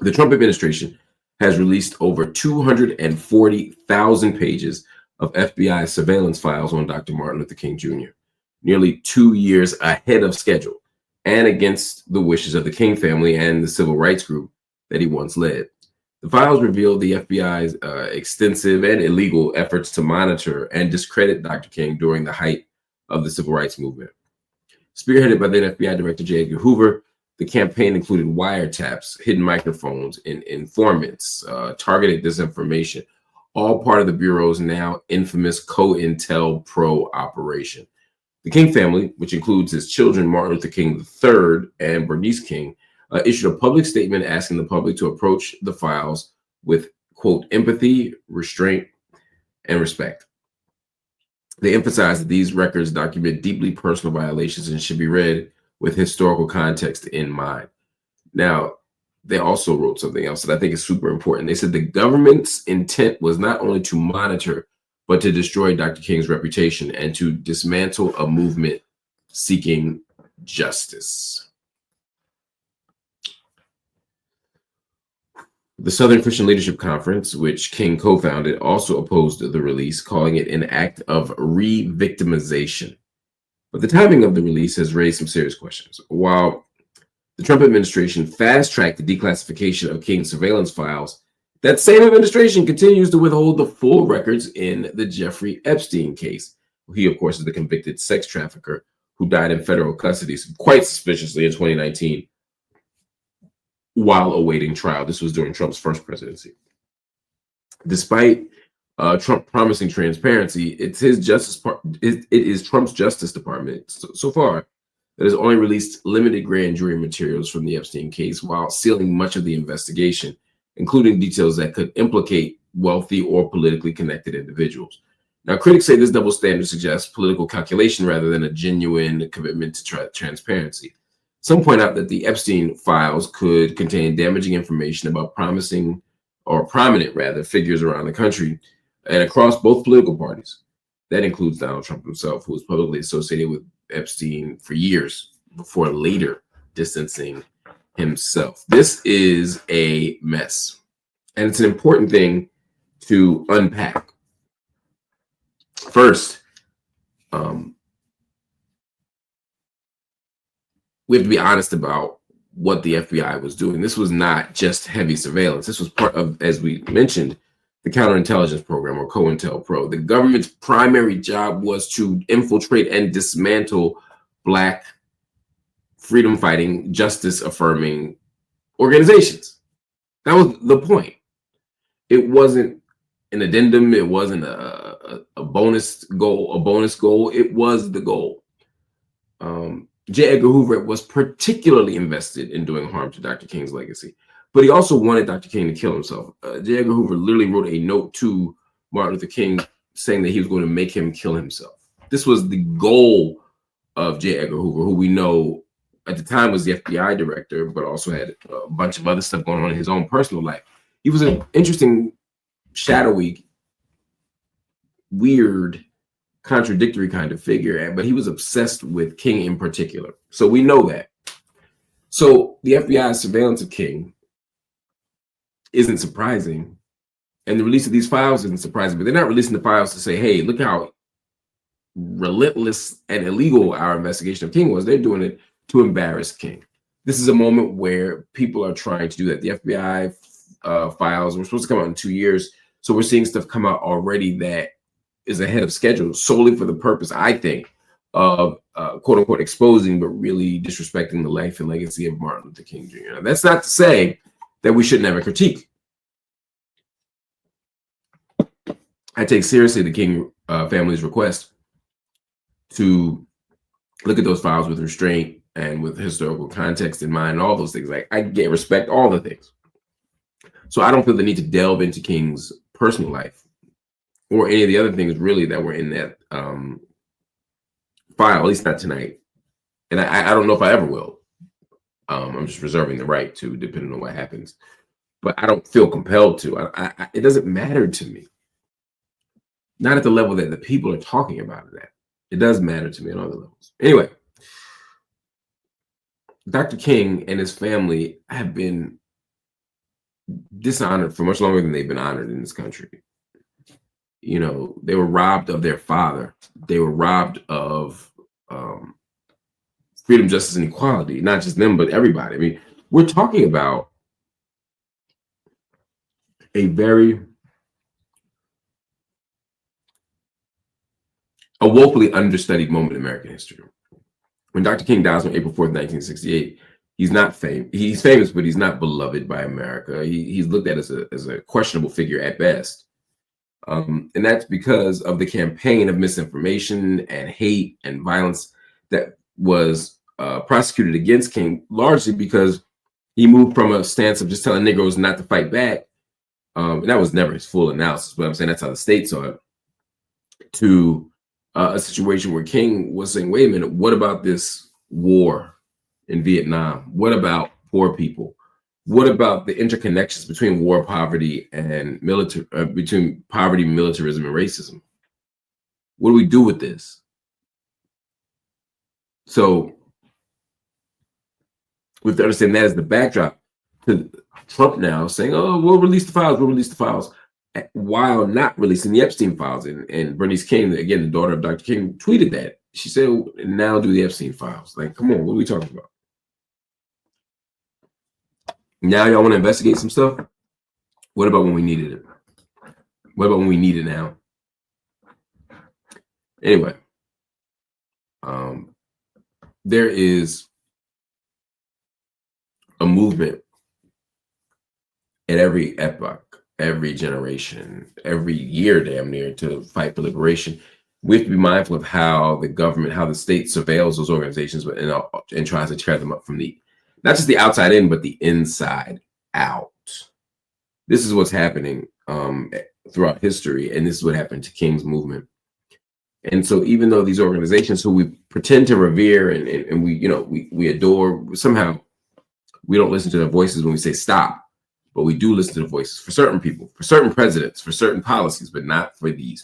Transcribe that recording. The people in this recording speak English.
The Trump administration has released over 240,000 pages of FBI surveillance files on Dr. Martin Luther King Jr., nearly 2 years ahead of schedule, and against the wishes of the King family and the civil rights group that he once led. The files reveal the FBI's extensive and illegal efforts to monitor and discredit Dr. King during the height of the civil rights movement. Spearheaded by then FBI Director J. Edgar Hoover, the campaign included wiretaps, hidden microphones, informants, targeted disinformation, all part of the Bureau's now infamous COINTELPRO operation. The King family, which includes his children Martin Luther King III and Bernice King, issued a public statement asking the public to approach the files with, quote, empathy, restraint, and respect. They emphasized that these records document deeply personal violations and should be read with historical context in mind. Now, they also wrote something else that I think is super important. They said the government's intent was not only to monitor, but to destroy Dr. King's reputation and to dismantle a movement seeking justice. The Southern Christian Leadership Conference, which King co-founded, also opposed the release, calling it an act of re-victimization. But the timing of the release has raised some serious questions. While the Trump administration fast-tracked the declassification of King's surveillance files, that same administration continues to withhold the full records in the Jeffrey Epstein case. He, of course, is the convicted sex trafficker who died in federal custody quite suspiciously in 2019 while awaiting trial. This was during Trump's first presidency. Despite Trump promising transparency, it is Trump's Justice Department so far that has only released limited grand jury materials from the Epstein case while sealing much of the investigation, including details that could implicate wealthy or politically connected individuals. Now, critics say this double standard suggests political calculation rather than a genuine commitment to transparency. Some point out that the Epstein files could contain damaging information about prominent figures around the country and across both political parties. That includes Donald Trump himself, who was publicly associated with Epstein for years before later distancing himself. This is a mess, and it's an important thing to unpack. First, we have to be honest about what the FBI was doing. This was not just heavy surveillance. This was part of, as we mentioned, the counterintelligence program, or COINTELPRO. The government's primary job was to infiltrate and dismantle Black freedom-fighting, justice-affirming organizations. That was the point. It wasn't an addendum. It wasn't a bonus goal. It was the goal. J. Edgar Hoover was particularly invested in doing harm to Dr. King's legacy, but he also wanted Dr. King to kill himself. J. Edgar Hoover literally wrote a note to Martin Luther King saying that he was going to make him kill himself. This was the goal of J. Edgar Hoover, who we know at the time was the FBI director, but also had a bunch of other stuff going on in his own personal life. He was an interesting, shadowy, weird, contradictory kind of figure, but he was obsessed with King in particular. So we know that. So the FBI's surveillance of King isn't surprising, and the release of these files isn't surprising, but they're not releasing the files to say, hey, look how relentless and illegal our investigation of King was. They're doing it to embarrass King. This is a moment where people are trying to do that. The FBI files were supposed to come out in 2 years, so we're seeing stuff come out already that is ahead of schedule solely for the purpose, I think, of quote unquote exposing, but really disrespecting the life and legacy of Martin Luther King Jr. Now, that's not to say that we should never critique. I take seriously the King family's request to look at those files with restraint and with historical context in mind, and all those things. Like, I respect all the things. So I don't feel the need to delve into King's personal life or any of the other things really that were in that file, at least not tonight. And I don't know if I ever will. I'm just reserving the right to, depending on what happens. But I don't feel compelled to. It doesn't matter to me. Not at the level that the people are talking about it at. It does matter to me on other levels. Anyway, Dr. King and his family have been dishonored for much longer than they've been honored in this country. You know, they were robbed of their father. They were robbed of freedom, justice, and equality. Not just them, but everybody. I mean, we're talking about a woefully understudied moment in American history. When Dr. King dies on April 4th, 1968, he's not famous. He's famous, but he's not beloved by America. He's looked at as a questionable figure at best. And that's because of the campaign of misinformation and hate and violence that was prosecuted against King, largely because he moved from a stance of just telling Negroes not to fight back. And that was never his full analysis, but I'm saying that's how the state saw it, to a situation where King was saying, wait a minute, what about this war in Vietnam? What about poor people? What about the interconnections between war, poverty, and between poverty, militarism, and racism? What do we do with this? So we have to understand that as the backdrop to Trump now saying, oh, we'll release the files, while not releasing the Epstein files. And Bernice King, again, the daughter of Dr. King, tweeted that. She said, now do the Epstein files. Like, come on, what are we talking about? Now y'all want to investigate some stuff? What about when we needed it? What about when we need it now? Anyway, there is a movement at every epoch, every generation, every year, damn near, to fight for liberation. We have to be mindful of how the government, how the state surveils those organizations and tries to tear them up from not just the outside in, but the inside out. This is what's happening throughout history, and this is what happened to King's movement. And so, even though these organizations who we pretend to revere and we adore, somehow we don't listen to their voices when we say stop, but we do listen to the voices for certain people, for certain presidents, for certain policies, but not for these.